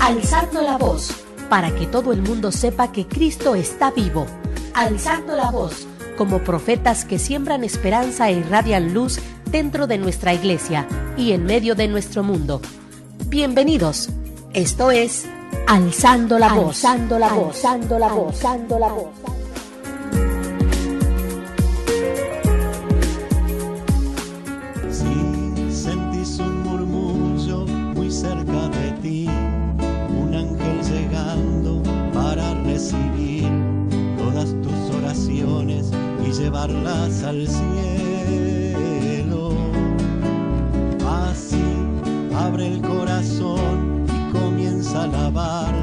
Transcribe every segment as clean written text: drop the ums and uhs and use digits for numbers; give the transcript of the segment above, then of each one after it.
Alzando la voz, para que todo el mundo sepa que Cristo está vivo. Alzando la voz, como profetas que siembran esperanza e irradian luz dentro de nuestra iglesia y en medio de nuestro mundo. Bienvenidos. Esto es Alzando la voz. Alzando la voz. Alzando la voz. Alzando la voz. Si sentís un murmullo muy cerca de ti, un ángel llegando para recibir todas tus oraciones y llevarlas al cielo. Así abre el corazón y comienza a alabar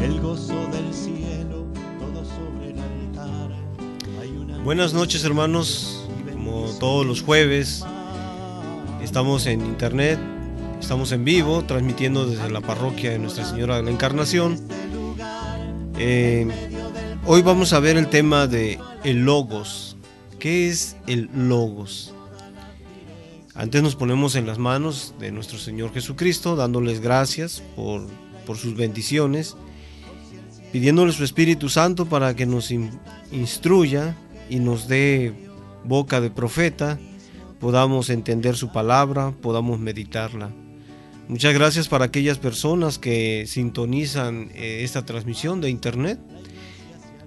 el gozo del cielo, todo sobre el altar. Buenas noches, hermanos. Como todos los jueves, estamos en internet, estamos en vivo, transmitiendo desde la parroquia de Nuestra Señora de la Encarnación. Hoy vamos a ver el tema de el Logos. ¿Qué es el Logos? Antes nos ponemos en las manos de nuestro Señor Jesucristo, dándoles gracias por sus bendiciones, pidiéndole su Espíritu Santo para que nos instruya y nos dé boca de profeta, podamos entender su palabra, podamos meditarla. Muchas gracias para aquellas personas que sintonizan esta transmisión de internet.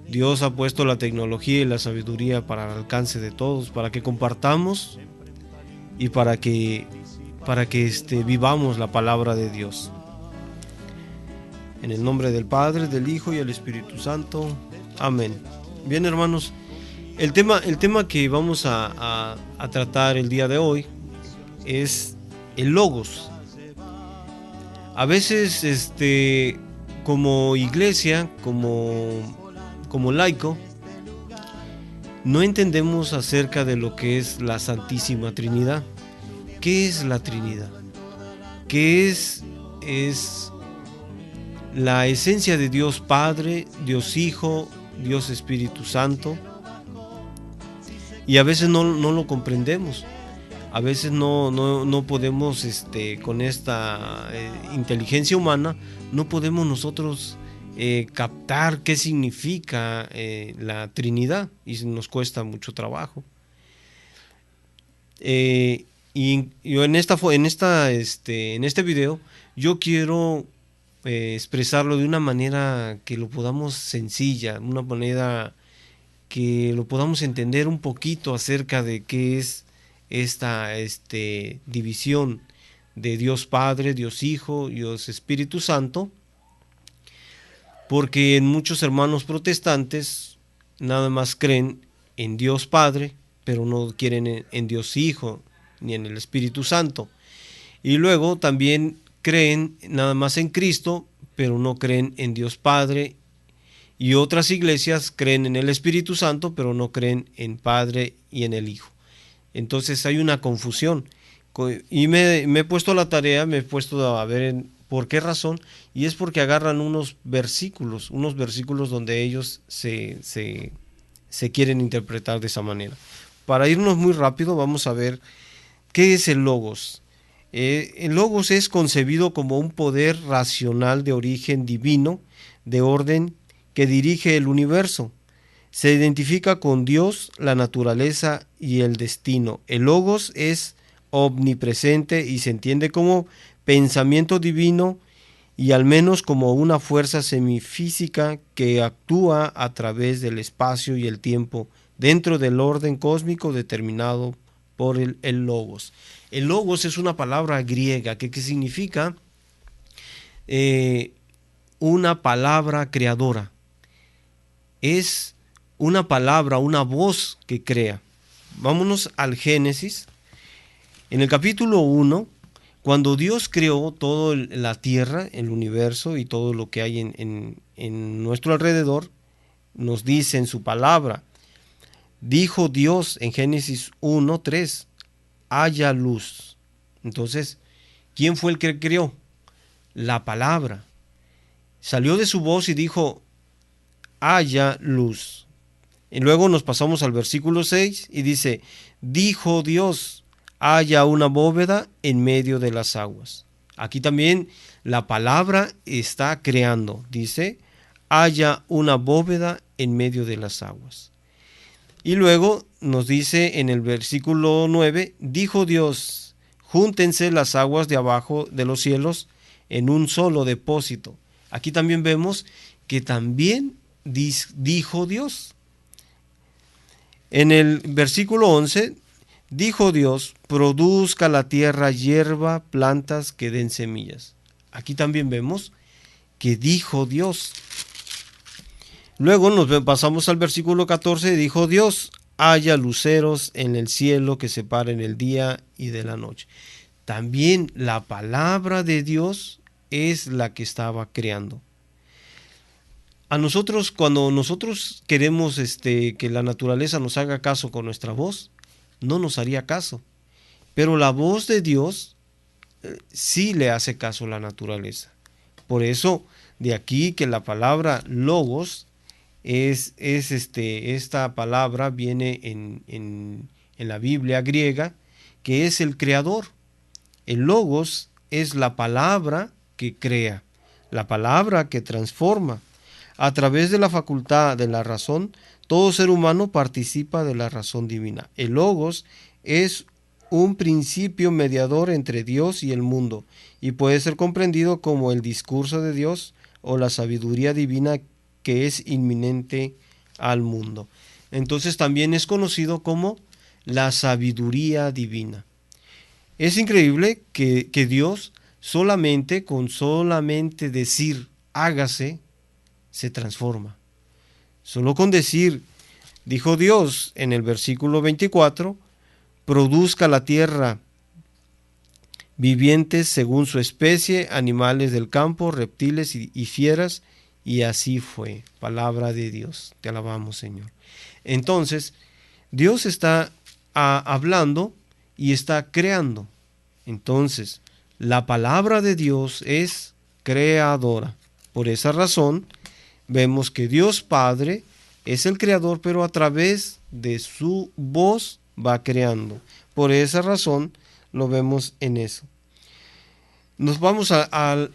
Dios ha puesto la tecnología y la sabiduría para el alcance de todos, para que compartamos y para que vivamos la palabra de Dios. En el nombre del Padre, del Hijo y del Espíritu Santo. Amén. Bien, hermanos, el tema que vamos a tratar el día de hoy es el Logos. A veces, como iglesia, como laico, no entendemos acerca de lo que es la Santísima Trinidad. ¿Qué es la Trinidad? ¿Qué es la esencia de Dios Padre, Dios Hijo, Dios Espíritu Santo? Y a veces no lo comprendemos. A veces no podemos, con esta inteligencia humana, no podemos nosotros captar qué significa la Trinidad, y nos cuesta mucho trabajo. Y yo en este video yo quiero expresarlo de una manera que lo podamos sencilla, una manera que lo podamos entender un poquito acerca de qué es esta división de Dios Padre, Dios Hijo, Dios Espíritu Santo. Porque en muchos hermanos protestantes nada más creen en Dios Padre, pero no quieren en Dios Hijo ni en el Espíritu Santo. Y luego también creen nada más en Cristo, pero no creen en Dios Padre. Y otras iglesias creen en el Espíritu Santo, pero no creen en Padre y en el Hijo. Entonces hay una confusión. Y me he puesto a la tarea, me he puesto a ver ¿por qué razón? Y es porque agarran unos versículos donde ellos se quieren interpretar de esa manera. Para irnos muy rápido, vamos a ver qué es el Logos. El Logos es concebido como un poder racional de origen divino, de orden que dirige el universo. Se identifica con Dios, la naturaleza y el destino. El Logos es omnipresente y se entiende como pensamiento divino y al menos como una fuerza semifísica que actúa a través del espacio y el tiempo dentro del orden cósmico determinado por el Logos. El Logos es una palabra griega que significa una palabra creadora. Es una palabra, una voz que crea. Vámonos al Génesis. En el capítulo 1, cuando Dios creó toda la tierra, el universo y todo lo que hay en nuestro alrededor, nos dice en su palabra, dijo Dios en Génesis 1:3, haya luz. Entonces, ¿quién fue el que creó? La palabra. Salió de su voz y dijo, haya luz. Y luego nos pasamos al versículo 6 y dice, dijo Dios, haya una bóveda en medio de las aguas. Aquí también la palabra está creando. Dice, haya una bóveda en medio de las aguas. Y luego nos dice en el versículo 9, dijo Dios, júntense las aguas de abajo de los cielos en un solo depósito. Aquí también vemos que también dijo Dios. En el versículo 11, dijo Dios, produzca la tierra hierba, plantas que den semillas. Aquí también vemos que dijo Dios. Luego nos pasamos al versículo 14, dijo Dios, haya luceros en el cielo que separen el día y de la noche. También la palabra de Dios es la que estaba creando. A nosotros, cuando nosotros queremos que la naturaleza nos haga caso con nuestra voz, no nos haría caso. Pero la voz de Dios sí le hace caso a la naturaleza. Por eso, de aquí que la palabra logos esta palabra viene en la Biblia griega, que es el creador. El logos es la palabra que crea, la palabra que transforma. A través de la facultad de la razón, todo ser humano participa de la razón divina. El logos es un principio mediador entre Dios y el mundo y puede ser comprendido como el discurso de Dios o la sabiduría divina que es inminente al mundo. Entonces también es conocido como la sabiduría divina. Es increíble que Dios con solamente decir hágase, se transforma. Solo con decir, dijo Dios en el versículo 24, produzca la tierra vivientes según su especie, animales del campo, reptiles y fieras, y así fue. Palabra de Dios. Te alabamos, Señor. Entonces, Dios está hablando y está creando. Entonces, la palabra de Dios es creadora. Por esa razón, vemos que Dios Padre es el creador, pero a través de su voz va creando. Por esa razón, lo vemos en eso. Nos vamos al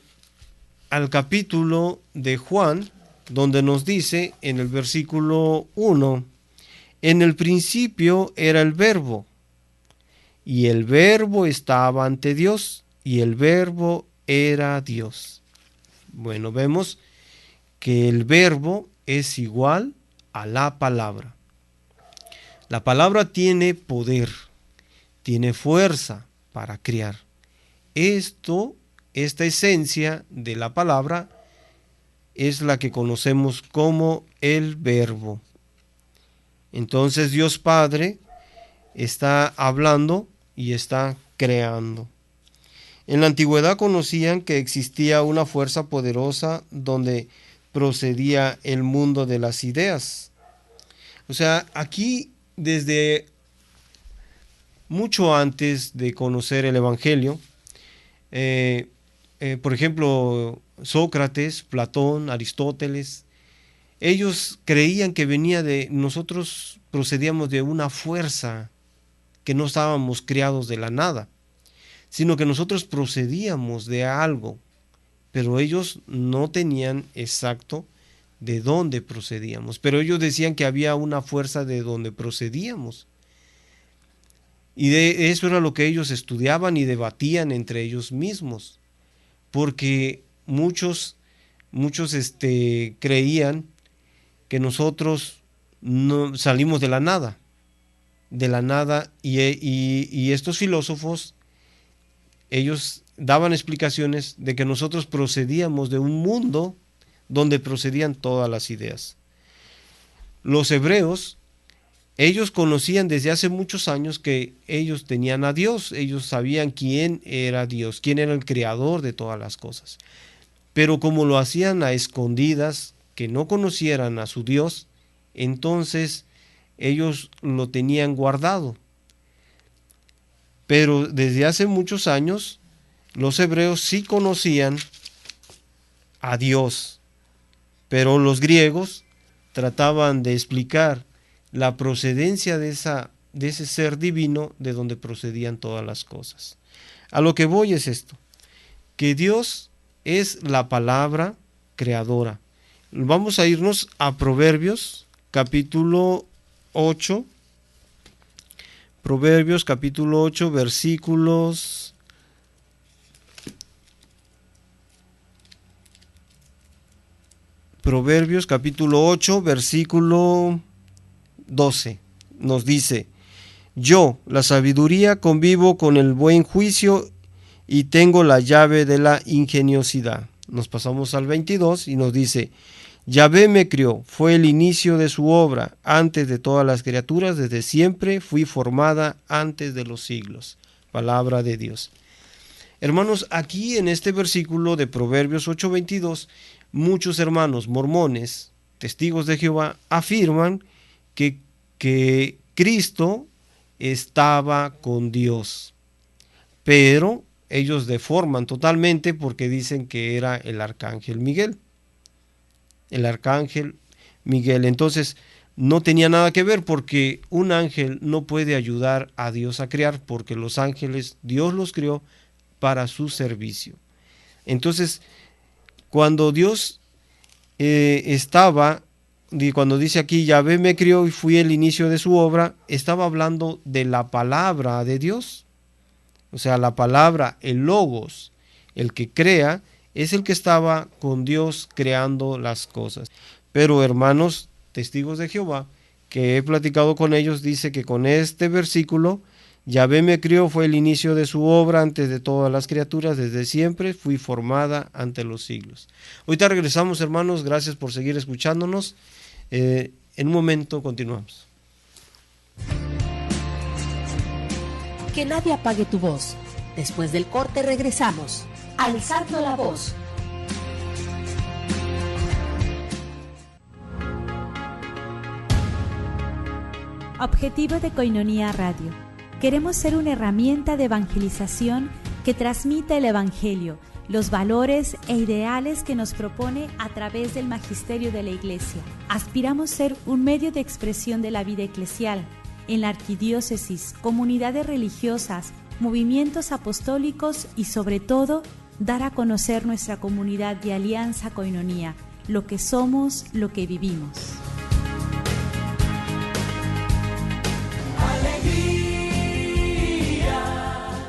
capítulo de Juan, donde nos dice en el versículo 1, en el principio era el verbo, y el verbo estaba ante Dios, y el verbo era Dios. Bueno, vemos que el verbo es igual a la palabra. La palabra tiene poder, tiene fuerza para crear. Esta esencia de la palabra es la que conocemos como el verbo. Entonces Dios Padre está hablando y está creando. En la antigüedad conocían que existía una fuerza poderosa donde procedía el mundo de las ideas. O sea, aquí desde mucho antes de conocer el Evangelio, por ejemplo, Sócrates, Platón, Aristóteles, ellos creían que nosotros procedíamos de una fuerza, que no estábamos creados de la nada, sino que nosotros procedíamos de algo, pero ellos no tenían exacto de dónde procedíamos, pero ellos decían que había una fuerza de donde procedíamos. Y de eso era lo que ellos estudiaban y debatían entre ellos mismos, porque muchos creían que nosotros no salimos de la nada, y estos filósofos, ellos daban explicaciones de que nosotros procedíamos de un mundo donde procedían todas las ideas. Los hebreos, ellos conocían desde hace muchos años que ellos tenían a Dios, ellos sabían quién era Dios, quién era el creador de todas las cosas. Pero como lo hacían a escondidas, que no conocieran a su Dios, entonces ellos lo tenían guardado. Pero desde hace muchos años, los hebreos sí conocían a Dios, pero los griegos trataban de explicar la procedencia de ese ser divino de donde procedían todas las cosas. A lo que voy es esto. que Dios es la palabra creadora. Vamos a irnos a Proverbios capítulo 8. Proverbios capítulo 8, versículos 12. Nos dice: yo, la sabiduría, convivo con el buen juicio y tengo la llave de la ingeniosidad. Nos pasamos al 22 y nos dice: Yahvé me crió, fue el inicio de su obra, antes de todas las criaturas, desde siempre fui formada antes de los siglos. Palabra de Dios. Hermanos, aquí en este versículo de Proverbios 8:22, muchos hermanos mormones, testigos de Jehová, afirman que Cristo estaba con Dios, pero ellos deforman totalmente porque dicen que era el arcángel Miguel. El arcángel Miguel. Entonces, no tenía nada que ver, porque un ángel no puede ayudar a Dios a crear, porque los ángeles Dios los creó para su servicio. Entonces, cuando Dios cuando dice aquí, Yahvé me crió y fui el inicio de su obra, estaba hablando de la palabra de Dios. O sea, la palabra, el logos, el que crea, es el que estaba con Dios creando las cosas. Pero hermanos testigos de Jehová, que he platicado con ellos, dice que con este versículo, Yahvé me crió, fue el inicio de su obra antes de todas las criaturas, desde siempre fui formada ante los siglos. Ahorita regresamos, hermanos, gracias por seguir escuchándonos. En un momento continuamos. Que nadie apague tu voz. Después del corte regresamos. Alzando la voz. Objetivo de Koinonia Radio. Queremos ser una herramienta de evangelización que transmita el Evangelio, los valores e ideales que nos propone a través del magisterio de la Iglesia. Aspiramos ser un medio de expresión de la vida eclesial en la arquidiócesis, comunidades religiosas, movimientos apostólicos y sobre todo, dar a conocer nuestra comunidad de Alianza Koinonia, lo que somos, lo que vivimos.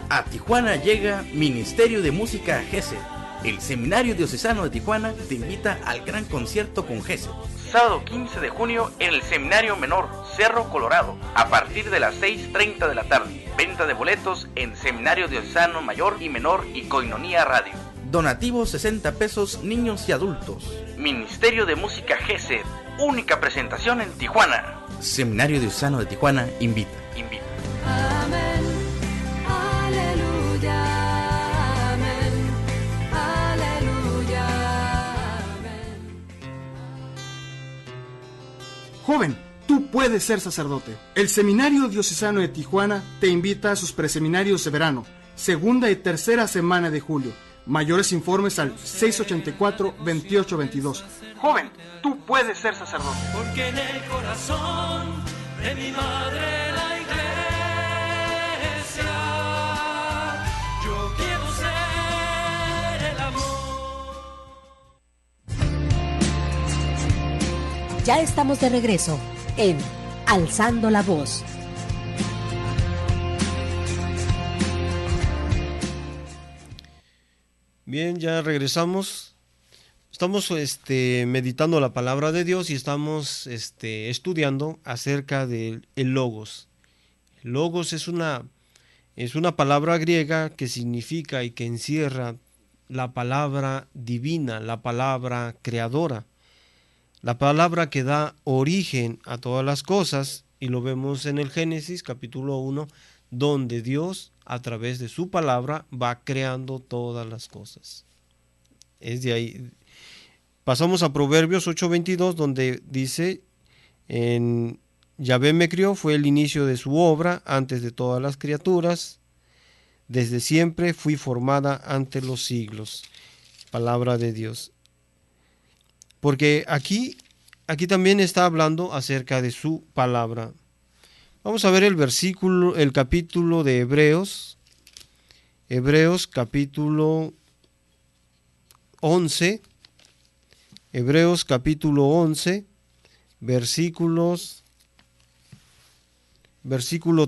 A Tijuana llega Ministerio de Música GESED. El Seminario Diocesano de Tijuana te invita al gran concierto con GESED. Sábado 15 de junio en el Seminario Menor, Cerro Colorado, a partir de las 6:30 de la tarde. Venta de boletos en Seminario Diocesano Mayor y Menor y Koinonia Radio. Donativos 60 pesos niños y adultos. Ministerio de Música GESED, única presentación en Tijuana. Seminario Diocesano de Tijuana invita. Amén, aleluya, amén, aleluya, amén. Joven, tú puedes ser sacerdote. El Seminario Diocesano de Tijuana te invita a sus preseminarios de verano, segunda y tercera semana de julio. Mayores informes al 684-2822. Joven, tú puedes ser sacerdote. Porque en el corazón de mi madre la iglesia, yo quiero ser el amor. Ya estamos de regreso en Alzando la Voz. Bien, ya regresamos. Estamos meditando la palabra de Dios y estamos estudiando acerca del logos. El logos es una palabra griega que significa y que encierra la palabra divina, la palabra creadora, la palabra que da origen a todas las cosas, y lo vemos en el Génesis capítulo 1, donde Dios a través de su palabra va creando todas las cosas. Es de ahí. Pasamos a Proverbios 8:22, donde dice, Yahvé me crió, fue el inicio de su obra, antes de todas las criaturas, desde siempre fui formada ante los siglos. Palabra de Dios. Porque aquí también está hablando acerca de su palabra. Vamos a ver el capítulo de Hebreos capítulo 11, Hebreos capítulo 11, versículo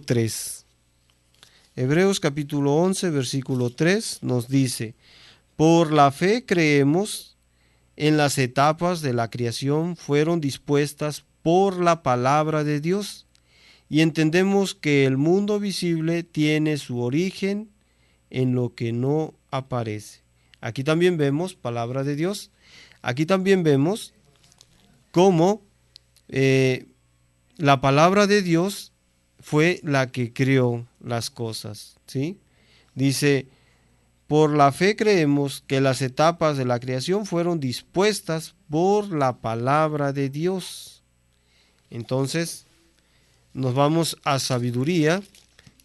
3. Hebreos capítulo 11, versículo 3 nos dice: por la fe creemos en las etapas de la creación fueron dispuestas por la palabra de Dios y entendemos que el mundo visible tiene su origen en lo que no aparece. Aquí también vemos palabra de Dios. Aquí también vemos cómo la palabra de Dios fue la que creó las cosas, ¿sí? Dice: por la fe creemos que las etapas de la creación fueron dispuestas por la palabra de Dios. Entonces, nos vamos a Sabiduría,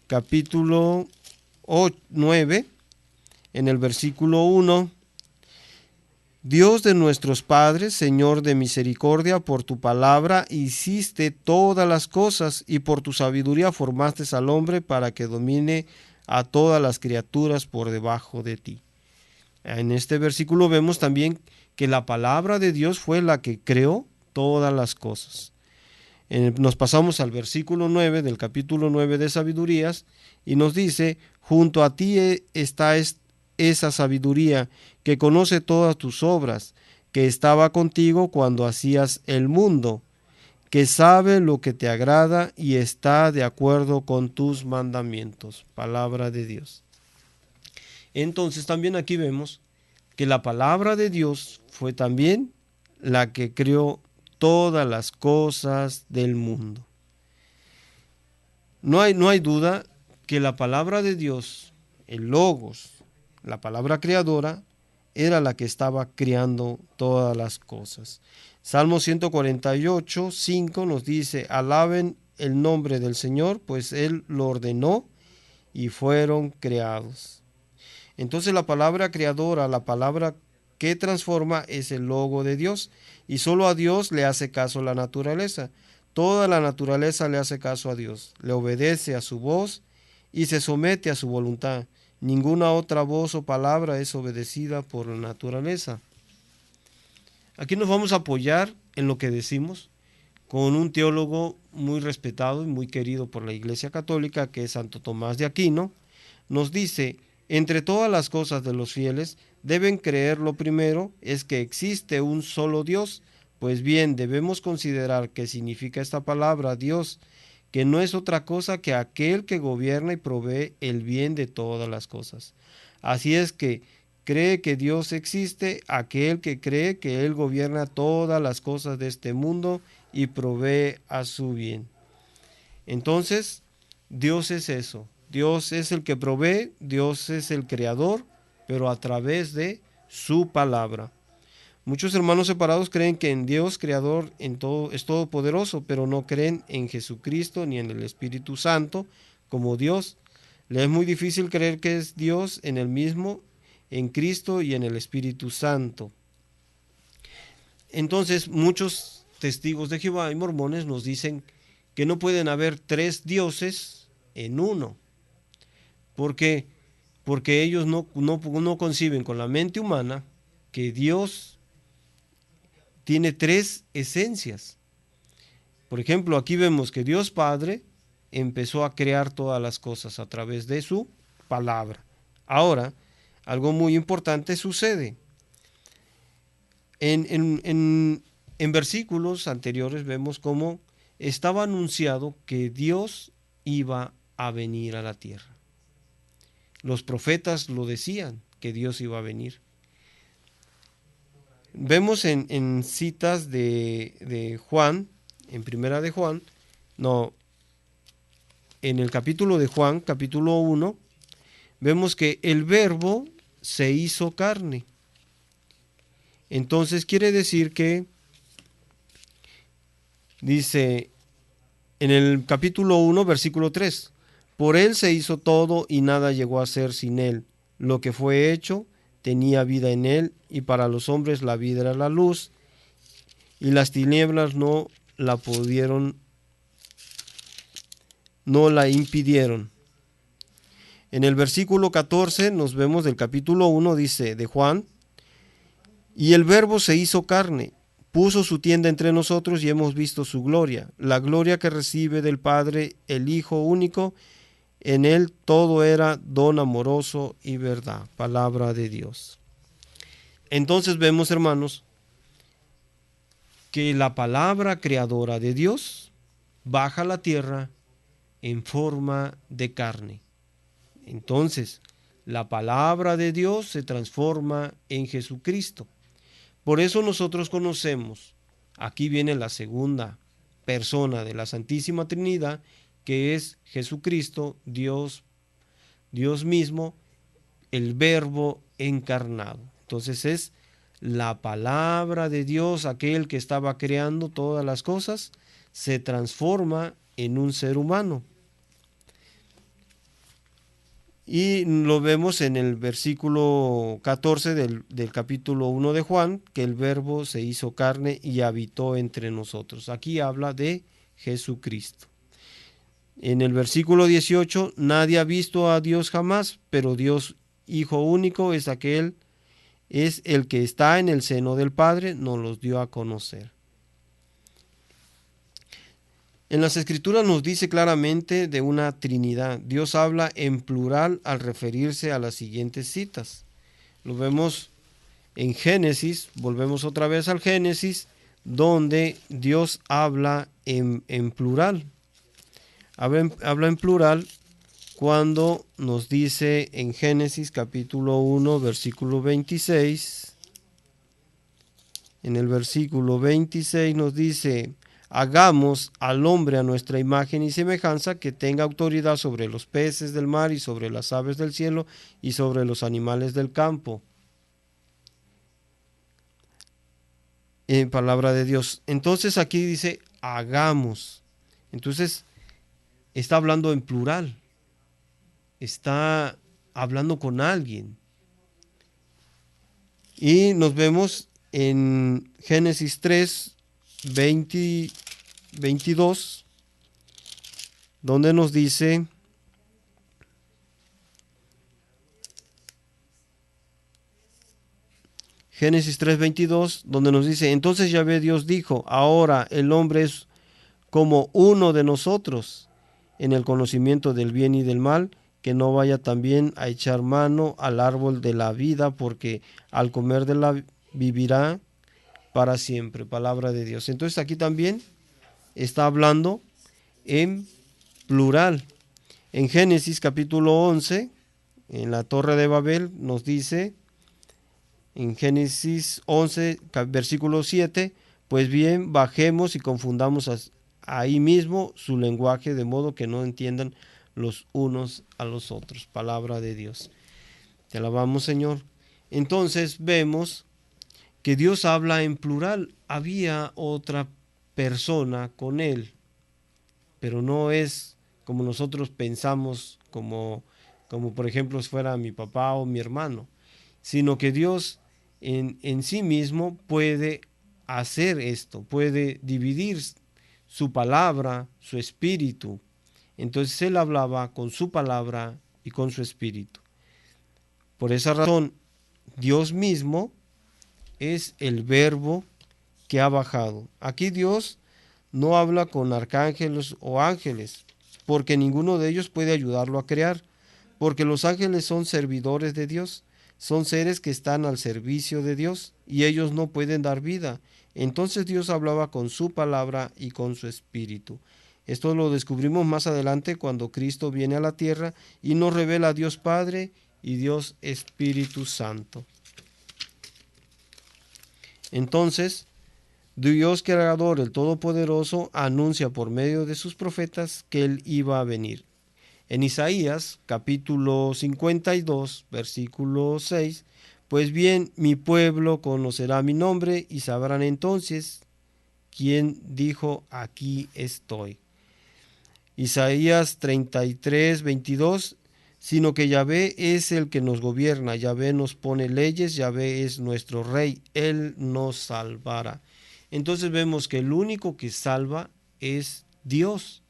capítulo 9, en el versículo 1. Dios de nuestros padres, Señor de misericordia, por tu palabra hiciste todas las cosas y por tu sabiduría formaste al hombre para que domine a todas las criaturas por debajo de ti. En este versículo vemos también que la palabra de Dios fue la que creó todas las cosas. Nos pasamos al versículo 9 del capítulo 9 de Sabidurías y nos dice: junto a ti está esa sabiduría que conoce todas tus obras, que estaba contigo cuando hacías el mundo, que sabe lo que te agrada y está de acuerdo con tus mandamientos. Palabra de Dios. Entonces también aquí vemos que la palabra de Dios fue también la que creó todas las cosas del mundo. No hay duda que la palabra de Dios, el Logos, la palabra creadora, era la que estaba creando todas las cosas. Salmo 148, 5 nos dice: alaben el nombre del Señor, pues Él lo ordenó y fueron creados. Entonces la palabra creadora, la palabra que transforma, es el Logo de Dios, y solo a Dios le hace caso la naturaleza. Toda la naturaleza le hace caso a Dios, le obedece a su voz y se somete a su voluntad. Ninguna otra voz o palabra es obedecida por la naturaleza. Aquí nos vamos a apoyar en lo que decimos con un teólogo muy respetado y muy querido por la Iglesia Católica, que es Santo Tomás de Aquino. Nos dice: entre todas las cosas de los fieles deben creer lo primero es que existe un solo Dios. Pues bien, debemos considerar qué significa esta palabra Dios, que no es otra cosa que aquel que gobierna y provee el bien de todas las cosas. Así es que cree que Dios existe aquel que cree que Él gobierna todas las cosas de este mundo y provee a su bien. Entonces, Dios es eso. Dios es el que provee, Dios es el creador, pero a través de su palabra. Muchos hermanos separados creen que en Dios creador es todopoderoso, pero no creen en Jesucristo ni en el Espíritu Santo como Dios. Les es muy difícil creer que es Dios en el mismo, en Cristo y en el Espíritu Santo. Entonces, muchos testigos de Jehová y mormones nos dicen que no pueden haber tres dioses en uno. ¿Por qué? Porque ellos no conciben con la mente humana que Dios tiene tres esencias. Por ejemplo, aquí vemos que Dios Padre empezó a crear todas las cosas a través de su palabra. Ahora, algo muy importante sucede. En versículos anteriores vemos cómo estaba anunciado que Dios iba a venir a la tierra. Los profetas lo decían, que Dios iba a venir. Vemos en citas de Juan, en primera de Juan, en el capítulo de Juan, capítulo 1, vemos que el Verbo se hizo carne. Entonces quiere decir que, dice en el capítulo 1, versículo 3, por Él se hizo todo y nada llegó a ser sin Él. Lo que fue hecho tenía vida en Él y para los hombres la vida era la luz y las tinieblas no la impidieron. En el versículo 14 nos vemos del capítulo 1, dice de Juan: Y el Verbo se hizo carne, puso su tienda entre nosotros y hemos visto su gloria, la gloria que recibe del Padre el Hijo único. En él todo era don amoroso y verdad. Palabra de Dios. Entonces vemos, hermanos, que la palabra creadora de Dios baja a la tierra en forma de carne. Entonces, la palabra de Dios se transforma en Jesucristo. Por eso nosotros conocemos, aquí viene la segunda persona de la Santísima Trinidad, que es Jesucristo, Dios mismo, el Verbo encarnado. Entonces es la palabra de Dios, aquel que estaba creando todas las cosas, se transforma en un ser humano. Y lo vemos en el versículo 14 del capítulo 1 de Juan, que el Verbo se hizo carne y habitó entre nosotros. Aquí habla de Jesucristo. En el versículo 18, nadie ha visto a Dios jamás, pero Dios Hijo único es el que está en el seno del Padre, nos los dio a conocer. En las Escrituras nos dice claramente de una Trinidad. Dios habla en plural al referirse a las siguientes citas. Lo vemos en Génesis, volvemos otra vez al Génesis, donde Dios habla en plural. Habla en plural cuando nos dice en Génesis capítulo 1, versículo 26. En el versículo 26 nos dice: hagamos al hombre a nuestra imagen y semejanza, que tenga autoridad sobre los peces del mar y sobre las aves del cielo y sobre los animales del campo. En palabra de Dios. Entonces aquí dice hagamos. Entonces está hablando en plural. Está hablando con alguien. Y nos vemos en Génesis 3, 22, donde nos dice: Génesis 3:22, donde nos dice: entonces Yahvé Dios dijo, ahora el hombre es como uno de nosotros en el conocimiento del bien y del mal, que no vaya también a echar mano al árbol de la vida, porque al comer de la vivirá para siempre. Palabra de Dios. Entonces aquí también está hablando en plural. En Génesis capítulo 11, en la Torre de Babel, nos dice, en Génesis 11, versículo 7, pues bien, bajemos y confundamos ahí mismo su lenguaje, de modo que no entiendan los unos a los otros. Palabra de Dios. Te alabamos, Señor. Entonces vemos que Dios habla en plural. Había otra persona con él, pero no es como nosotros pensamos, como por ejemplo si fuera mi papá o mi hermano, sino que Dios en sí mismo puede hacer esto, puede dividir su palabra, su espíritu. Entonces él hablaba con su palabra y con su espíritu. Por esa razón, Dios mismo es el Verbo que ha bajado. Aquí Dios no habla con arcángeles o ángeles, porque ninguno de ellos puede ayudarlo a crear, porque los ángeles son servidores de Dios, son seres que están al servicio de Dios y ellos no pueden dar vida. Entonces Dios hablaba con su palabra y con su espíritu. Esto lo descubrimos más adelante cuando Cristo viene a la tierra y nos revela a Dios Padre y Dios Espíritu Santo. Entonces, Dios Creador, el Todopoderoso, anuncia por medio de sus profetas que Él iba a venir. En Isaías, capítulo 52, versículo 6, pues bien, mi pueblo conocerá mi nombre y sabrán entonces quién dijo, aquí estoy. Isaías 33, 22, sino que Yahvé es el que nos gobierna, Yahvé nos pone leyes, Yahvé es nuestro rey, Él nos salvará. Entonces vemos que el único que salva es Dios.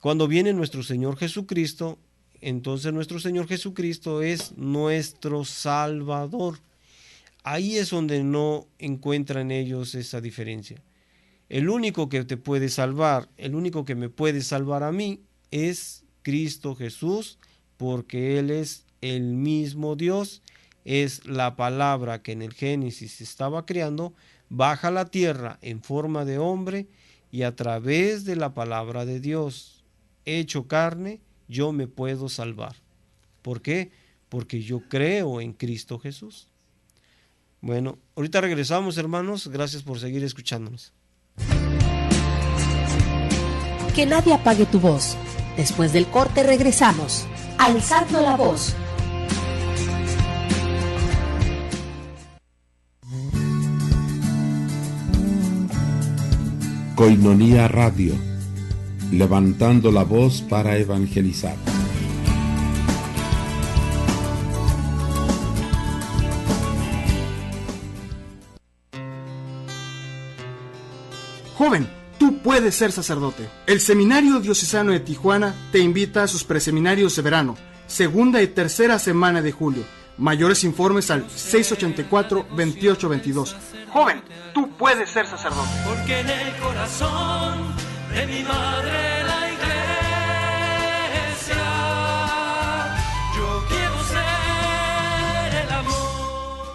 Cuando viene nuestro Señor Jesucristo, entonces nuestro Señor Jesucristo es nuestro Salvador. Ahí es donde no encuentran ellos esa diferencia. El único que te puede salvar, el único que me puede salvar a mí es Cristo Jesús, porque Él es el mismo Dios, es la palabra que en el Génesis estaba creando, baja a la tierra en forma de hombre y a través de la palabra de Dios, hecho carne, yo me puedo salvar. ¿Por qué? Porque yo creo en Cristo Jesús. Bueno, ahorita regresamos, hermanos. Gracias por seguir escuchándonos. Que nadie apague tu voz. Después del corte regresamos. Alzando la voz. Koinonía Radio, levantando la voz para evangelizar. Joven, tú puedes ser sacerdote. El Seminario Diocesano de Tijuana te invita a sus preseminarios de verano, segunda y tercera semana de julio. Mayores informes al 684-2822. Joven, tú puedes ser sacerdote. Porque en el corazón de mi madre la iglesia, yo quiero ser el amor.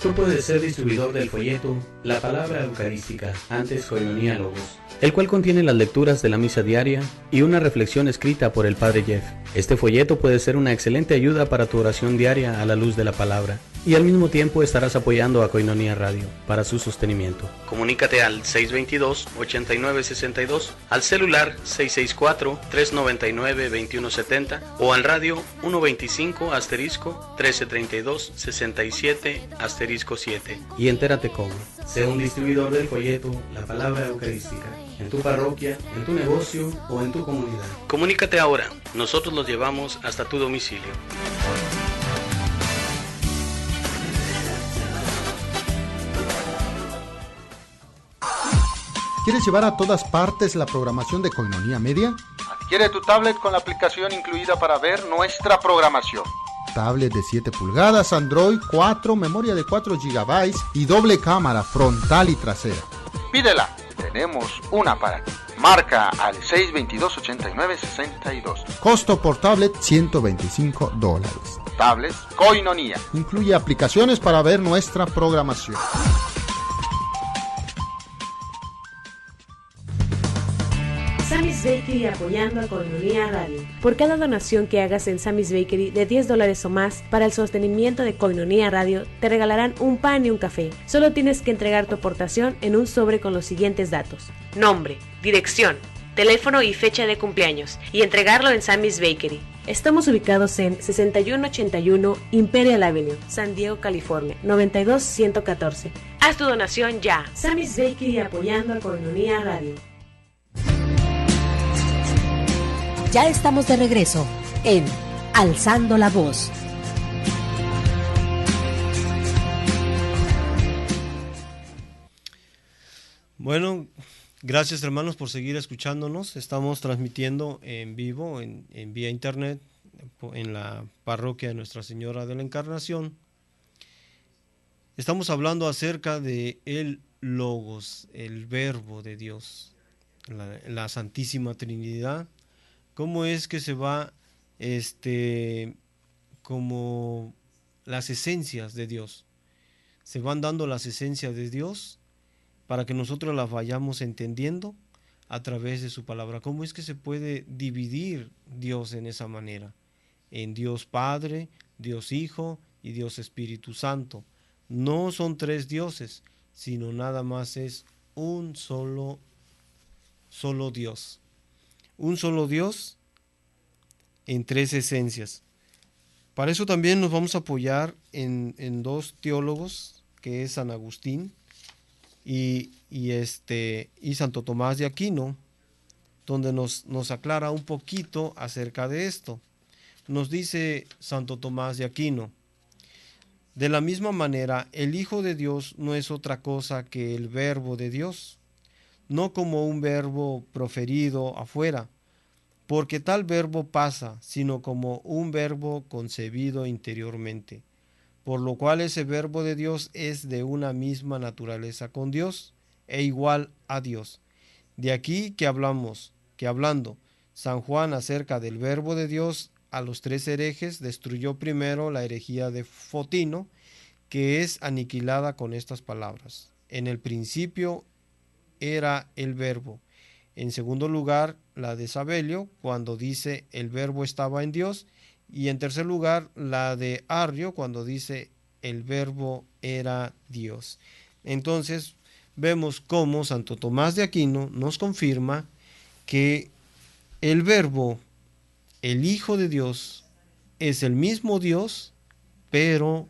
Tú puedes ser distribuidor del folleto La Palabra Eucarística, antes Koinonía Logos, el cual contiene las lecturas de la misa diaria y una reflexión escrita por el Padre Jeff. Este folleto puede ser una excelente ayuda para tu oración diaria a la luz de la palabra, y al mismo tiempo estarás apoyando a Koinonía Radio para su sostenimiento. Comunícate al 622-8962, al celular 664-399-2170 o al radio 125*1332-67*7 y entérate cómo. Sé un distribuidor del folleto La Palabra Eucarística en tu parroquia, en tu negocio o en tu comunidad. Comunícate ahora, nosotros los llevamos hasta tu domicilio. ¿Quieres llevar a todas partes la programación de Koinonía Media? Adquiere tu tablet con la aplicación incluida para ver nuestra programación. Tablet de 7 pulgadas, Android 4, memoria de 4 GB y doble cámara frontal y trasera. Pídela, tenemos una para ti. Marca al 622-8962. Costo por tablet $125. Tablet Koinonía. Incluye aplicaciones para ver nuestra programación. Sammy's Bakery apoyando a Koinonía Radio. Por cada donación que hagas en Sammy's Bakery de $10 o más para el sostenimiento de Koinonía Radio, te regalarán un pan y un café. Solo tienes que entregar tu aportación en un sobre con los siguientes datos: nombre, dirección, teléfono y fecha de cumpleaños, y entregarlo en Sammy's Bakery. Estamos ubicados en 6181 Imperial Avenue, San Diego, California, 92114. Haz tu donación ya. Sammy's Bakery apoyando a Koinonía Radio. Ya estamos de regreso en Alzando la Voz. Bueno, gracias hermanos por seguir escuchándonos. Estamos transmitiendo en vivo, en vía internet, en la parroquia de Nuestra Señora de la Encarnación. Estamos hablando acerca de el Logos, el Verbo de Dios, la Santísima Trinidad. Cómo es que se va, como las esencias de Dios. Se van dando las esencias de Dios para que nosotros las vayamos entendiendo a través de su palabra. ¿Cómo es que se puede dividir Dios en esa manera? En Dios Padre, Dios Hijo y Dios Espíritu Santo. No son tres dioses, sino nada más es un solo Dios. Un solo Dios en tres esencias. Para eso también nos vamos a apoyar en dos teólogos, que es San Agustín y Santo Tomás de Aquino, donde nos aclara un poquito acerca de esto. Nos dice Santo Tomás de Aquino: de la misma manera, el Hijo de Dios no es otra cosa que el Verbo de Dios, no como un verbo proferido afuera, porque tal verbo pasa, sino como un verbo concebido interiormente, por lo cual ese verbo de Dios es de una misma naturaleza con Dios e igual a Dios. De aquí que hablando San Juan acerca del verbo de Dios a los 3 herejes, destruyó primero la herejía de Fotino, que es aniquilada con estas palabras: en el principio era el verbo. En segundo lugar, la de Sabelio, cuando dice el verbo estaba en Dios. Y en tercer lugar, la de Arrio, cuando dice el verbo era Dios. Entonces, vemos cómo Santo Tomás de Aquino nos confirma que el verbo, el Hijo de Dios, es el mismo Dios, pero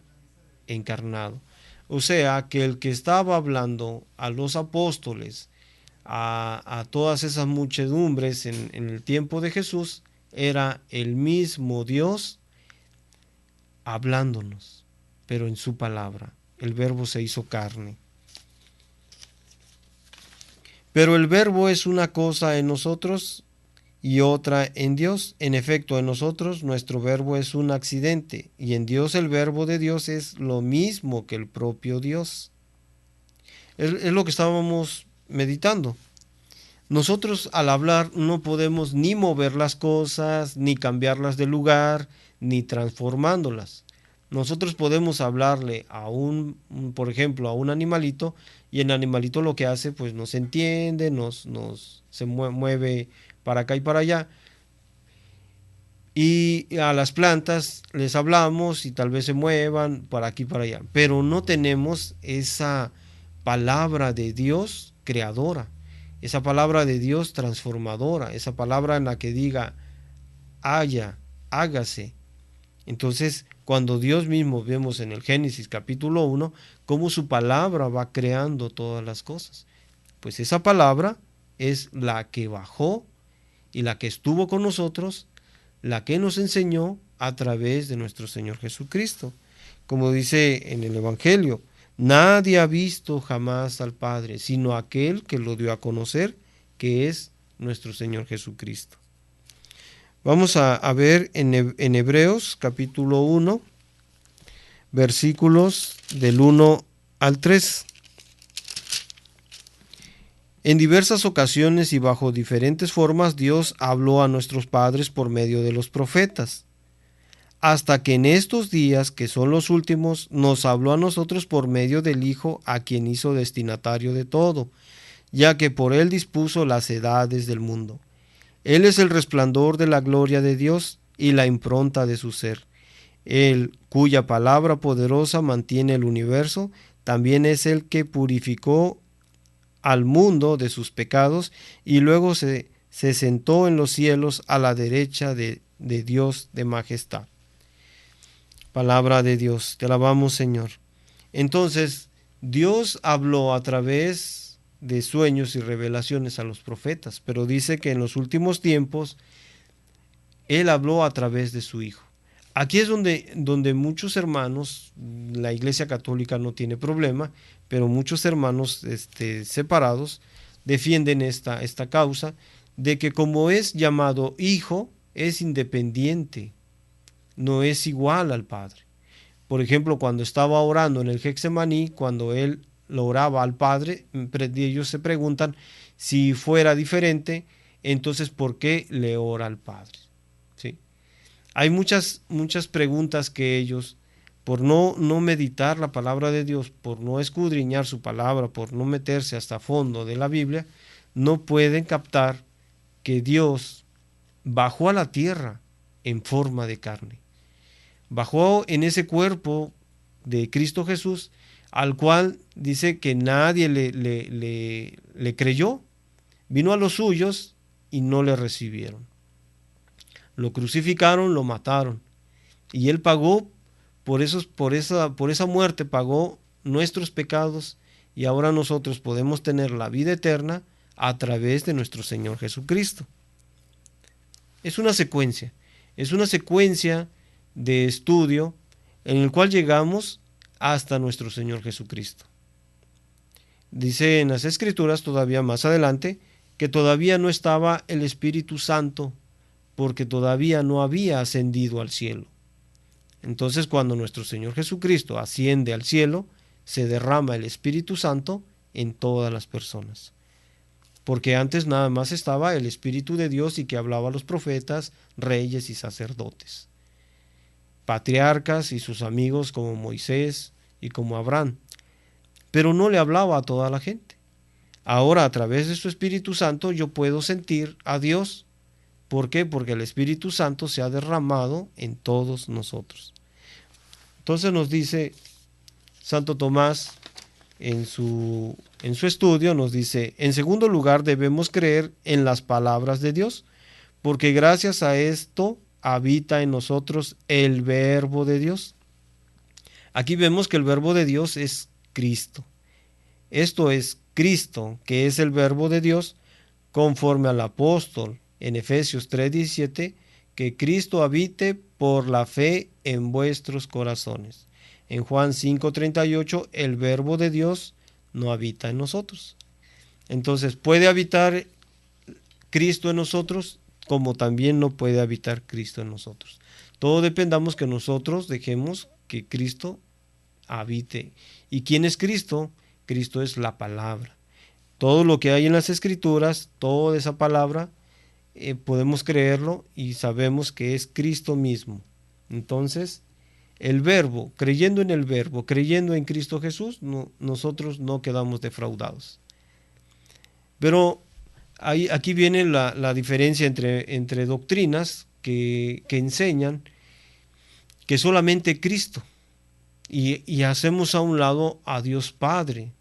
encarnado. O sea, que el que estaba hablando a los apóstoles, a todas esas muchedumbres en el tiempo de Jesús, era el mismo Dios hablándonos, pero en su palabra. El verbo se hizo carne. Pero el verbo es una cosa en nosotros y otra en Dios. En efecto, en nosotros nuestro verbo es un accidente, y en Dios el verbo de Dios es lo mismo que el propio Dios. Es lo que estábamos meditando. Nosotros al hablar no podemos ni mover las cosas, ni cambiarlas de lugar, ni transformándolas. Nosotros podemos hablarle a por ejemplo, a un animalito, y el animalito lo que hace, pues nos entiende, se mueve para acá y para allá. Y a las plantas les hablamos y tal vez se muevan para aquí y para allá. Pero no tenemos esa palabra de Dios creadora, esa palabra de Dios transformadora, esa palabra en la que diga haya, hágase. Entonces, cuando Dios mismo, vemos en el Génesis capítulo 1, cómo su palabra va creando todas las cosas. Pues esa palabra es la que bajó y la que estuvo con nosotros, la que nos enseñó a través de nuestro Señor Jesucristo. Como dice en el Evangelio: nadie ha visto jamás al Padre, sino aquel que lo dio a conocer, que es nuestro Señor Jesucristo. Vamos a ver en Hebreos capítulo 1, versículos del 1 al 3. En diversas ocasiones y bajo diferentes formas Dios habló a nuestros padres por medio de los profetas, hasta que en estos días, que son los últimos, nos habló a nosotros por medio del Hijo, a quien hizo destinatario de todo, ya que por él dispuso las edades del mundo. Él es el resplandor de la gloria de Dios y la impronta de su ser. Él, cuya palabra poderosa mantiene el universo, también es el que purificó al mundo de sus pecados y luego se sentó en los cielos a la derecha de Dios de majestad. Palabra de Dios, te alabamos, Señor. Entonces, Dios habló a través de sueños y revelaciones a los profetas, pero dice que en los últimos tiempos Él habló a través de su Hijo. Aquí es donde muchos hermanos, la Iglesia Católica no tiene problema, pero muchos hermanos separados defienden esta causa de que como es llamado Hijo, es independiente, no es igual al Padre. Por ejemplo, cuando estaba orando en el Getsemaní, cuando Él lo oraba al Padre, ellos se preguntan si fuera diferente, entonces ¿por qué le ora al Padre? ¿Sí? Hay muchas preguntas que ellos, por no meditar la palabra de Dios, por no escudriñar su palabra, por no meterse hasta fondo de la Biblia, no pueden captar que Dios bajó a la tierra en forma de carne. Bajó en ese cuerpo de Cristo Jesús, al cual dice que nadie le creyó. Vino a los suyos y no le recibieron. Lo crucificaron, lo mataron. Y Él pagó por esa muerte, pagó nuestros pecados, y ahora nosotros podemos tener la vida eterna a través de nuestro Señor Jesucristo. Es una secuencia de estudio en el cual llegamos hasta nuestro Señor Jesucristo. Dice en las Escrituras todavía más adelante que todavía no estaba el Espíritu Santo porque todavía no había ascendido al cielo. Entonces, cuando nuestro Señor Jesucristo asciende al cielo, se derrama el Espíritu Santo en todas las personas. Porque antes nada más estaba el Espíritu de Dios y que hablaba a los profetas, reyes y sacerdotes, patriarcas y sus amigos como Moisés y como Abraham, pero no le hablaba a toda la gente. Ahora, a través de su Espíritu Santo, yo puedo sentir a Dios. ¿Por qué? Porque el Espíritu Santo se ha derramado en todos nosotros. Entonces nos dice Santo Tomás en su estudio, nos dice: en segundo lugar, debemos creer en las palabras de Dios, porque gracias a esto habita en nosotros el Verbo de Dios. Aquí vemos que el Verbo de Dios es Cristo. Esto es Cristo, que es el Verbo de Dios, conforme al apóstol en Efesios 3:17, que Cristo habite por la fe en vuestros corazones. En Juan 5:38, el Verbo de Dios no habita en nosotros. Entonces, puede habitar Cristo en nosotros, como también no puede habitar Cristo en nosotros. Todo dependamos que nosotros dejemos que Cristo habite. ¿Y quién es Cristo? Cristo es la palabra. Todo lo que hay en las Escrituras, toda esa palabra, podemos creerlo y sabemos que es Cristo mismo. Entonces, el Verbo, creyendo en el Verbo, creyendo en Cristo Jesús, nosotros no quedamos defraudados. Pero aquí viene la diferencia entre doctrinas que enseñan que solamente Cristo, y hacemos a un lado a Dios Padre,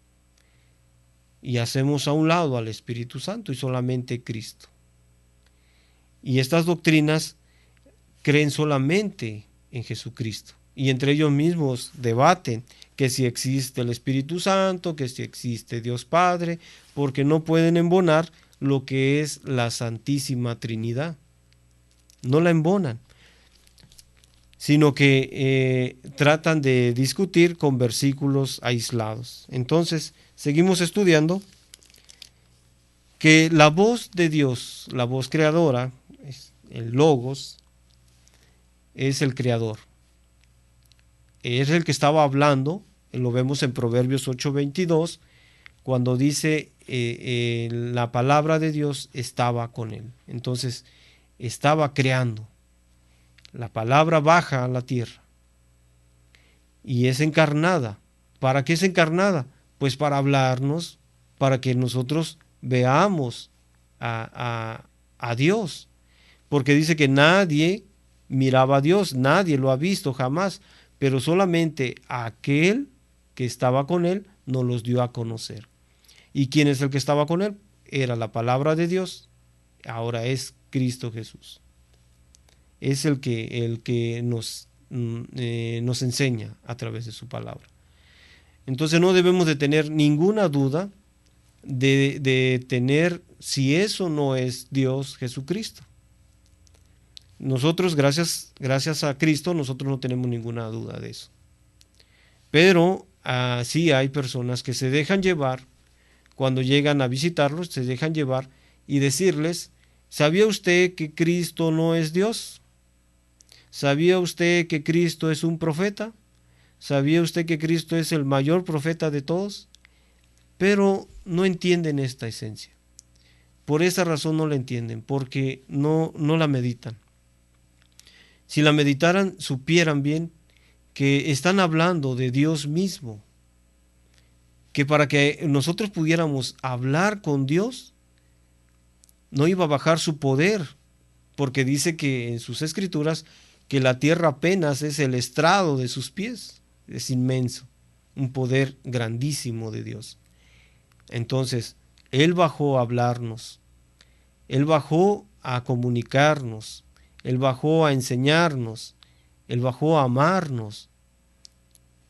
y hacemos a un lado al Espíritu Santo, y solamente Cristo. Y estas doctrinas creen solamente en Jesucristo, y entre ellos mismos debaten que si existe el Espíritu Santo, que si existe Dios Padre, porque no pueden embonar lo que es la Santísima Trinidad. No la embonan, sino que tratan de discutir con versículos aislados. Entonces, seguimos estudiando que la voz de Dios, la voz creadora, el Logos, es el creador. Es el que estaba hablando, lo vemos en Proverbios 8:22, cuando dice la palabra de Dios estaba con él. Entonces, estaba creando. La palabra baja a la tierra y es encarnada. ¿Para qué es encarnada? Pues para hablarnos, para que nosotros veamos a Dios. Porque dice que nadie miraba a Dios, nadie lo ha visto jamás, pero solamente aquel que estaba con él nos los dio a conocer. ¿Y quién es el que estaba con él? Era la palabra de Dios, ahora es Cristo Jesús. Es el que nos enseña a través de su palabra. Entonces no debemos de tener ninguna duda de tener si eso no es Dios Jesucristo. Nosotros, gracias a Cristo, nosotros no tenemos ninguna duda de eso. Pero sí hay personas que se dejan llevar, cuando llegan a visitarlos, se dejan llevar y decirles: ¿sabía usted que Cristo no es Dios? ¿Sabía usted que Cristo es un profeta? ¿Sabía usted que Cristo es el mayor profeta de todos? Pero no entienden esta esencia. Por esa razón no la entienden, porque no la meditan. Si la meditaran, supieran bien que están hablando de Dios mismo, que para que nosotros pudiéramos hablar con Dios, no iba a bajar su poder, porque dice que en sus escrituras que la tierra apenas es el estrado de sus pies. Es inmenso, un poder grandísimo de Dios. Entonces, Él bajó a hablarnos, Él bajó a comunicarnos, Él bajó a enseñarnos, Él bajó a amarnos.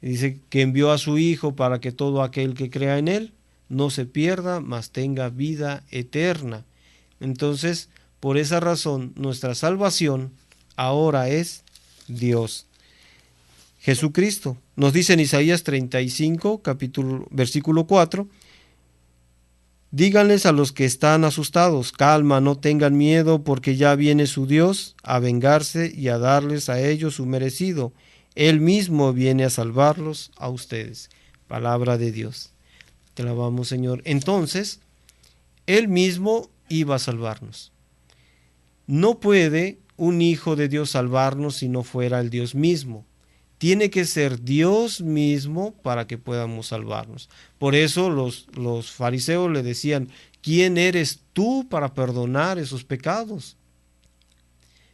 Dice que envió a su Hijo para que todo aquel que crea en Él no se pierda, mas tenga vida eterna. Entonces, por esa razón, nuestra salvación ahora es Dios. Jesucristo. Nos dice en Isaías 35, versículo 4, díganles a los que están asustados, calma, no tengan miedo, porque ya viene su Dios a vengarse y a darles a ellos su merecido. Él mismo viene a salvarlos a ustedes. Palabra de Dios. Te alabamos, Señor. Entonces, Él mismo iba a salvarnos. No puede un hijo de Dios salvarnos si no fuera el Dios mismo. Tiene que ser Dios mismo para que podamos salvarnos. Por eso los fariseos le decían, ¿quién eres tú para perdonar esos pecados?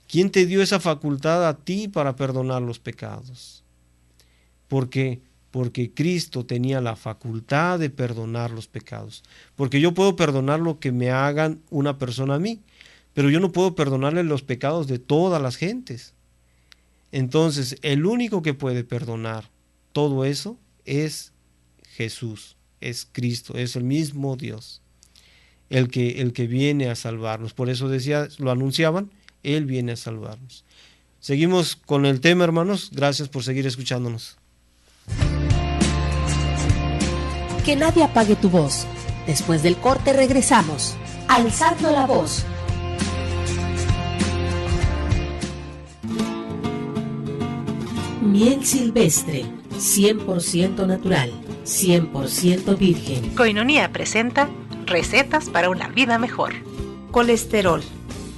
¿Quién te dio esa facultad a ti para perdonar los pecados? ¿Por qué? Porque Cristo tenía la facultad de perdonar los pecados. Porque yo puedo perdonar lo que me hagan una persona a mí, pero yo no puedo perdonarle los pecados de todas las gentes. Entonces, el único que puede perdonar todo eso es Jesús, es Cristo, es el mismo Dios, el que viene a salvarnos. Por eso decía, lo anunciaban, Él viene a salvarnos. Seguimos con el tema, hermanos. Gracias por seguir escuchándonos. Que nadie apague tu voz. Después del corte regresamos. Alzando la voz. Miel silvestre, 100% natural, 100% virgen. Koinonia presenta recetas para una vida mejor. Colesterol.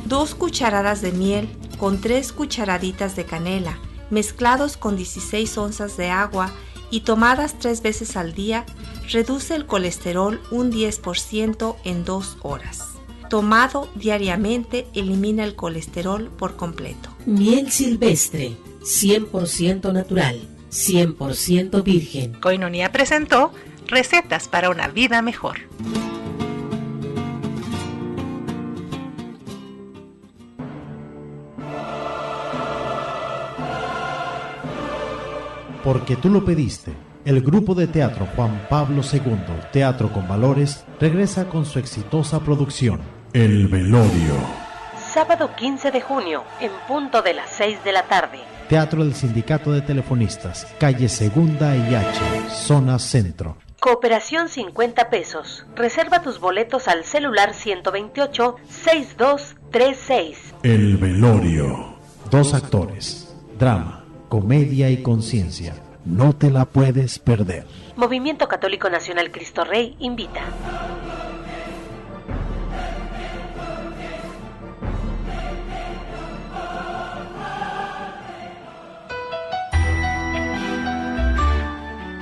2 cucharadas de miel con 3 cucharaditas de canela, mezclados con 16 onzas de agua y tomadas 3 veces al día, reduce el colesterol un 10% en 2 horas. Tomado diariamente, elimina el colesterol por completo. Miel silvestre, 100% natural, 100% virgen. Koinonia presentó recetas para una vida mejor. Porque tú lo pediste, el grupo de teatro Juan Pablo II, Teatro con Valores, regresa con su exitosa producción, El Velorio. Sábado 15 de junio, en punto de las 6 de la tarde. Teatro del Sindicato de Telefonistas, calle Segunda y H, zona centro. Cooperación 50 pesos. Reserva tus boletos al celular 128-6236. El Velorio. 2 actores, drama, comedia y conciencia. No te la puedes perder. Movimiento Católico Nacional Cristo Rey invita.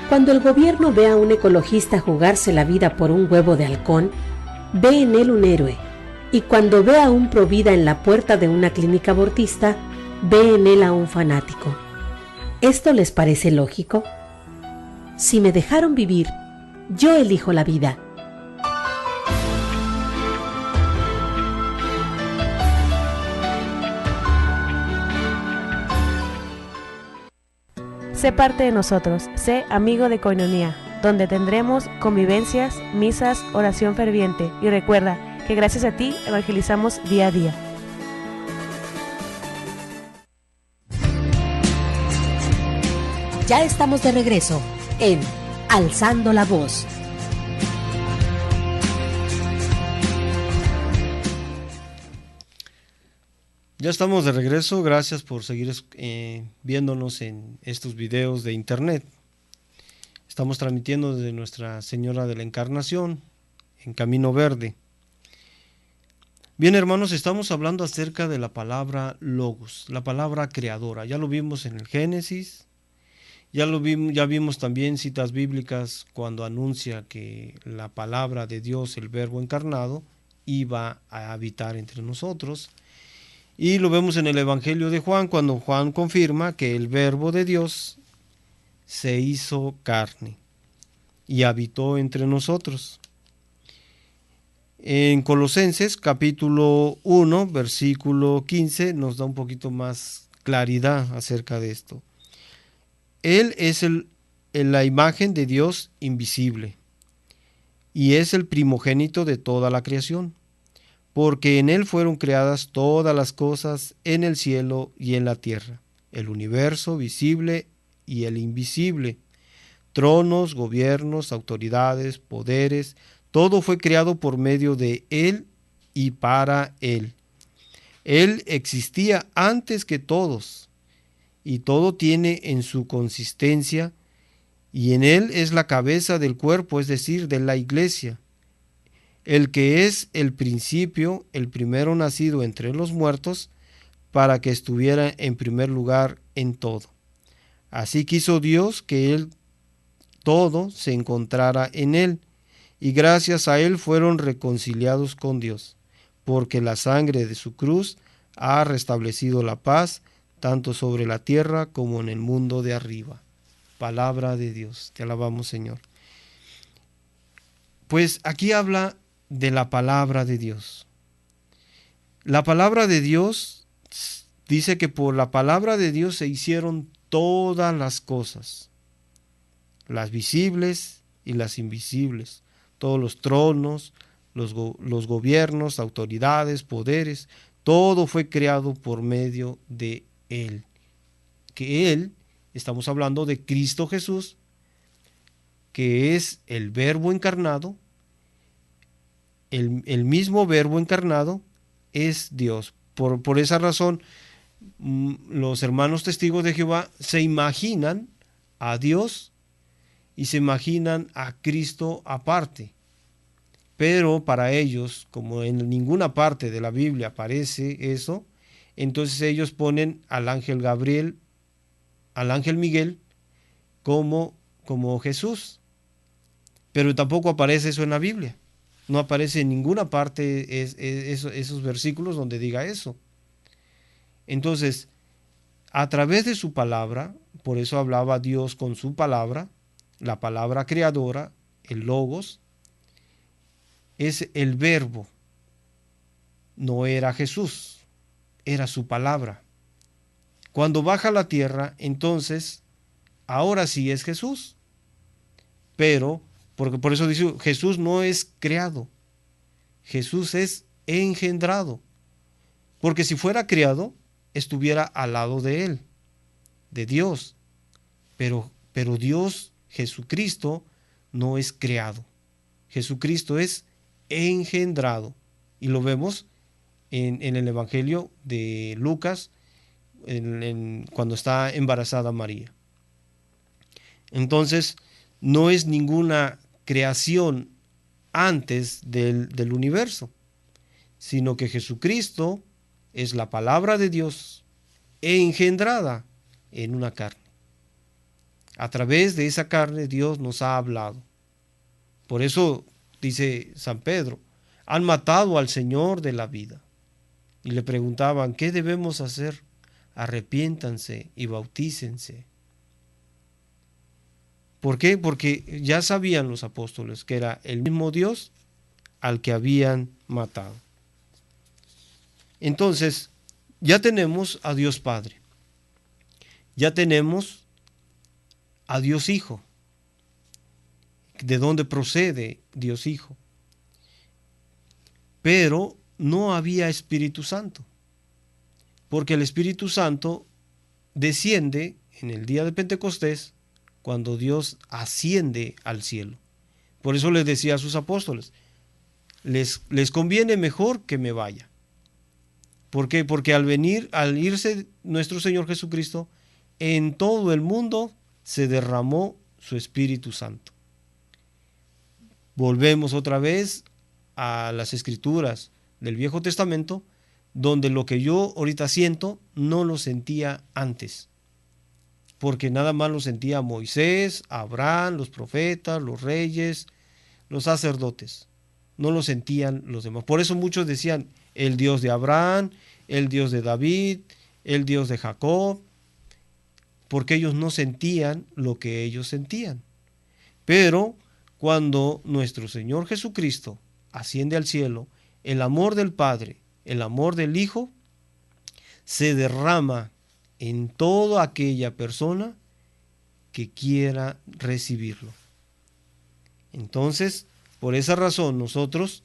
Cuando el gobierno ve a un ecologista jugarse la vida por un huevo de halcón, ve en él un héroe. Y cuando ve a un provida en la puerta de una clínica abortista, ve en él a un fanático. ¿Esto les parece lógico? Si me dejaron vivir, yo elijo la vida. Sé parte de nosotros, sé amigo de Koinonia, donde tendremos convivencias, misas, oración ferviente y recuerda que gracias a ti evangelizamos día a día. Ya estamos de regreso en Alzando la Voz. Ya estamos de regreso, gracias por seguir viéndonos en estos videos de internet. Estamos transmitiendo desde Nuestra Señora de la Encarnación, en Camino Verde. Bien, hermanos, estamos hablando acerca de la palabra logos, la palabra creadora. Ya lo vimos en el Génesis, ya vimos también citas bíblicas cuando anuncia que la palabra de Dios, el Verbo encarnado, iba a habitar entre nosotros. Y lo vemos en el Evangelio de Juan, cuando Juan confirma que el Verbo de Dios se hizo carne y habitó entre nosotros. En Colosenses capítulo 1, versículo 15, nos da un poquito más claridad acerca de esto. Él es la imagen de Dios invisible y es el primogénito de toda la creación. Porque en él fueron creadas todas las cosas en el cielo y en la tierra, el universo visible y el invisible, tronos, gobiernos, autoridades, poderes, todo fue creado por medio de él y para él. Él existía antes que todos, y todo tiene en su consistencia, y en él es la cabeza del cuerpo, es decir, de la iglesia, el que es el principio, el primero nacido entre los muertos, para que estuviera en primer lugar en todo. Así quiso Dios que él todo se encontrara en él, y gracias a él fueron reconciliados con Dios, porque la sangre de su cruz ha restablecido la paz, tanto sobre la tierra como en el mundo de arriba. Palabra de Dios, te alabamos, Señor. Pues aquí habla de la palabra de Dios. La palabra de Dios dice que por la palabra de Dios se hicieron todas las cosas, las visibles y las invisibles, todos los tronos, los gobiernos, autoridades, poderes, todo fue creado por medio de Él. Que Él, estamos hablando de Cristo Jesús, que es el Verbo encarnado. El mismo Verbo encarnado es Dios. Por esa razón, los hermanos testigos de Jehová se imaginan a Dios y se imaginan a Cristo aparte. Pero para ellos, como en ninguna parte de la Biblia aparece eso, entonces ellos ponen al ángel Gabriel, al ángel Miguel, como Jesús. Pero tampoco aparece eso en la Biblia. No aparece en ninguna parte esos versículos donde diga eso. Entonces, a través de su palabra, por eso hablaba Dios con su palabra, la palabra creadora, el Logos, es el Verbo. No era Jesús, era su palabra. Cuando baja a la tierra, entonces, ahora sí es Jesús. Pero, porque por eso dice, Jesús no es creado, Jesús es engendrado. Porque si fuera creado, estuviera al lado de él, de Dios. Pero Dios, Jesucristo, no es creado. Jesucristo es engendrado. Y lo vemos en el Evangelio de Lucas, cuando está embarazada María. Entonces, no es ninguna creación antes del universo, sino que Jesucristo es la palabra de Dios engendrada en una carne. A través de esa carne Dios nos ha hablado. Por eso dice San Pedro, han matado al Señor de la vida. Y le preguntaban, ¿qué debemos hacer? Arrepiéntanse y bautícense. ¿Por qué? Porque ya sabían los apóstoles que era el mismo Dios al que habían matado. Entonces, ya tenemos a Dios Padre. Ya tenemos a Dios Hijo. ¿De dónde procede Dios Hijo? Pero no había Espíritu Santo, porque el Espíritu Santo desciende en el día de Pentecostés cuando Dios asciende al cielo. Por eso les decía a sus apóstoles, les conviene mejor que me vaya. ¿Por qué? Porque al irse nuestro Señor Jesucristo, en todo el mundo se derramó su Espíritu Santo. Volvemos otra vez a las Escrituras del Viejo Testamento, donde lo que yo ahorita siento no lo sentía antes, porque nada más lo sentía Moisés, Abraham, los profetas, los reyes, los sacerdotes. No lo sentían los demás. Por eso muchos decían el Dios de Abraham, el Dios de David, el Dios de Jacob, porque ellos no sentían lo que ellos sentían. Pero cuando nuestro Señor Jesucristo asciende al cielo, el amor del Padre, el amor del Hijo, se derrama en toda aquella persona que quiera recibirlo. Entonces, por esa razón, nosotros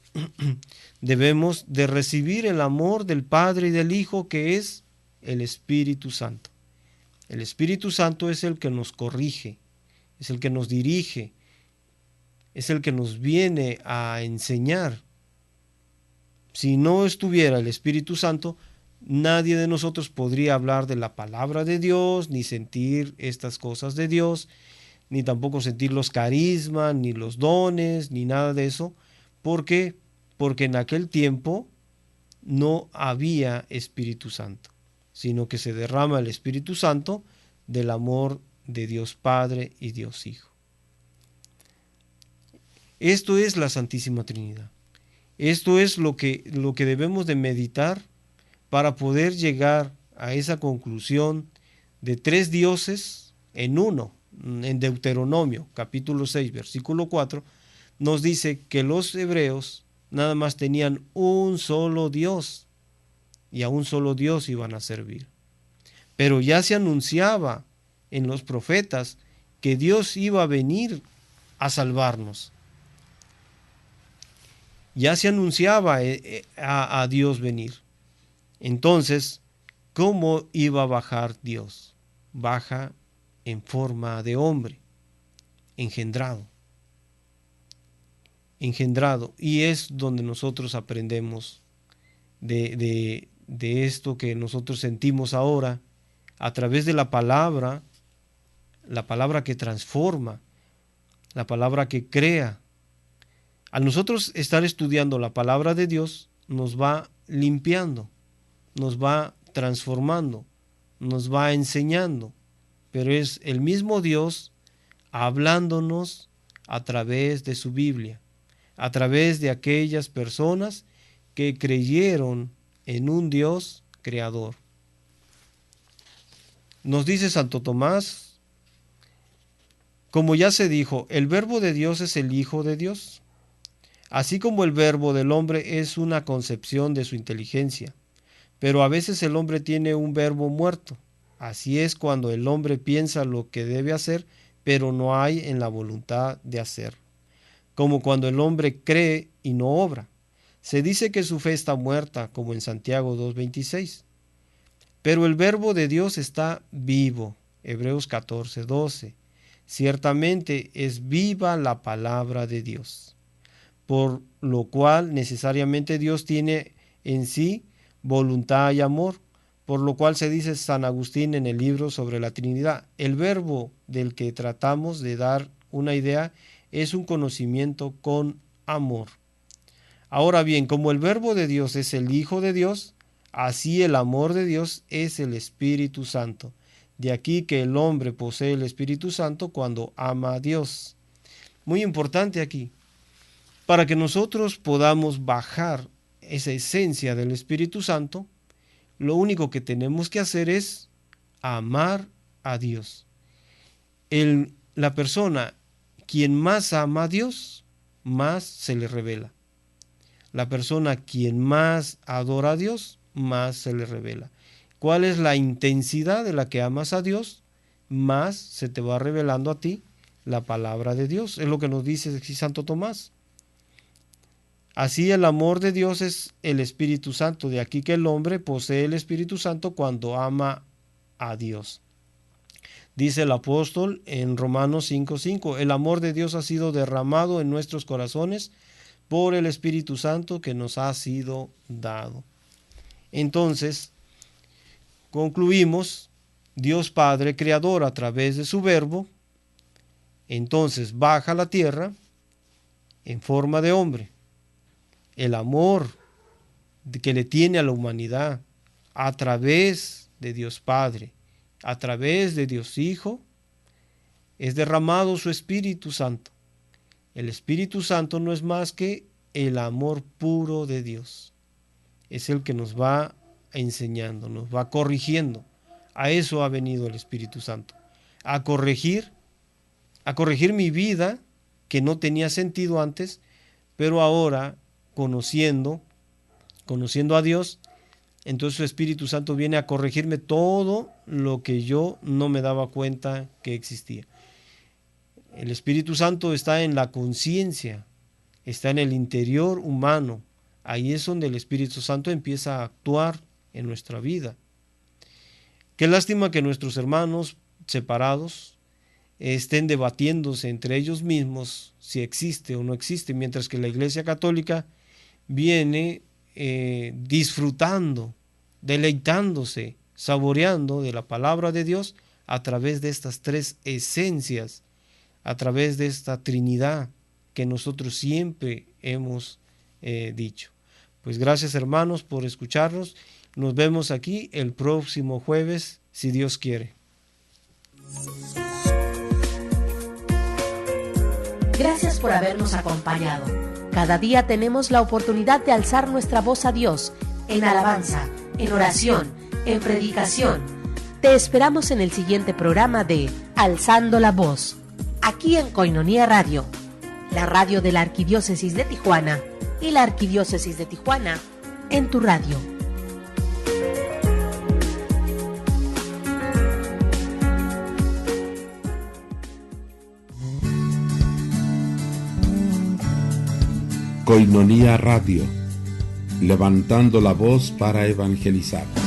debemos de recibir el amor del Padre y del Hijo, que es el Espíritu Santo. El Espíritu Santo es el que nos corrige, es el que nos dirige, es el que nos viene a enseñar. Si no estuviera el Espíritu Santo, nadie de nosotros podría hablar de la palabra de Dios, ni sentir estas cosas de Dios, ni tampoco sentir los carismas, ni los dones, ni nada de eso. ¿Por qué? Porque en aquel tiempo no había Espíritu Santo, sino que se derrama el Espíritu Santo del amor de Dios Padre y Dios Hijo. Esto es la Santísima Trinidad. Esto es lo que debemos de meditar para poder llegar a esa conclusión de 3 dioses en uno. En Deuteronomio, capítulo 6, versículo 4, nos dice que los hebreos nada más tenían un solo Dios y a un solo Dios iban a servir. Pero ya se anunciaba en los profetas que Dios iba a venir a salvarnos. Ya se anunciaba a Dios venir. Entonces, ¿cómo iba a bajar Dios? Baja en forma de hombre, engendrado. Y es donde nosotros aprendemos de esto que nosotros sentimos ahora a través de la palabra que transforma, la palabra que crea. Al nosotros estar estudiando la palabra de Dios, nos va limpiando, nos va transformando, nos va enseñando, pero es el mismo Dios hablándonos a través de su Biblia, a través de aquellas personas que creyeron en un Dios creador. Nos dice Santo Tomás, como ya se dijo, el verbo de Dios es el Hijo de Dios, así como el verbo del hombre es una concepción de su inteligencia, pero a veces el hombre tiene un verbo muerto. Así es cuando el hombre piensa lo que debe hacer, pero no hay en la voluntad de hacer. Como cuando el hombre cree y no obra. Se dice que su fe está muerta, como en Santiago 2:26. Pero el verbo de Dios está vivo. Hebreos 14:12. Ciertamente es viva la palabra de Dios. Por lo cual necesariamente Dios tiene en sí voluntad y amor. Por lo cual se dice San Agustín en el libro sobre la Trinidad, el verbo del que tratamos de dar una idea es un conocimiento con amor. Ahora bien, como el verbo de Dios es el Hijo de Dios, así el amor de Dios es el Espíritu Santo. De aquí que el hombre posee el Espíritu Santo cuando ama a Dios. Muy importante aquí, para que nosotros podamos bajar esa esencia del Espíritu Santo, lo único que tenemos que hacer es amar a Dios. La persona quien más ama a Dios, más se le revela. La persona quien más adora a Dios, más se le revela. ¿Cuál es la intensidad de la que amas a Dios? Más se te va revelando a ti la palabra de Dios. Es lo que nos dice Santo Tomás. Así el amor de Dios es el Espíritu Santo. De aquí que el hombre posee el Espíritu Santo cuando ama a Dios. Dice el apóstol en Romanos 5:5, el amor de Dios ha sido derramado en nuestros corazones por el Espíritu Santo que nos ha sido dado. Entonces, concluimos, Dios Padre Creador a través de su verbo, entonces baja a la tierra en forma de hombre. El amor que le tiene a la humanidad a través de Dios Padre, a través de Dios Hijo, es derramado su Espíritu Santo. El Espíritu Santo no es más que el amor puro de Dios. Es el que nos va enseñando, nos va corrigiendo. A eso ha venido el Espíritu Santo. A corregir mi vida que no tenía sentido antes, pero ahora conociendo a Dios, entonces su Espíritu Santo viene a corregirme todo lo que yo no me daba cuenta que existía. El Espíritu Santo está en la conciencia, está en el interior humano. Ahí es donde el Espíritu Santo empieza a actuar en nuestra vida. Qué lástima que nuestros hermanos separados estén debatiéndose entre ellos mismos si existe o no existe, mientras que la Iglesia Católica viene disfrutando deleitándose, saboreando de la palabra de Dios a través de estas tres esencias, a través de esta Trinidad que nosotros siempre hemos dicho. Pues gracias, hermanos, por escucharnos. Nos vemos aquí el próximo jueves, si Dios quiere. Gracias por habernos acompañado. Cada día tenemos la oportunidad de alzar nuestra voz a Dios en alabanza, en oración, en predicación. Te esperamos en el siguiente programa de Alzando la Voz, aquí en Koinonia Radio, la radio de la Arquidiócesis de Tijuana y la Arquidiócesis de Tijuana en tu radio. Koinonia Radio, levantando la voz para evangelizar.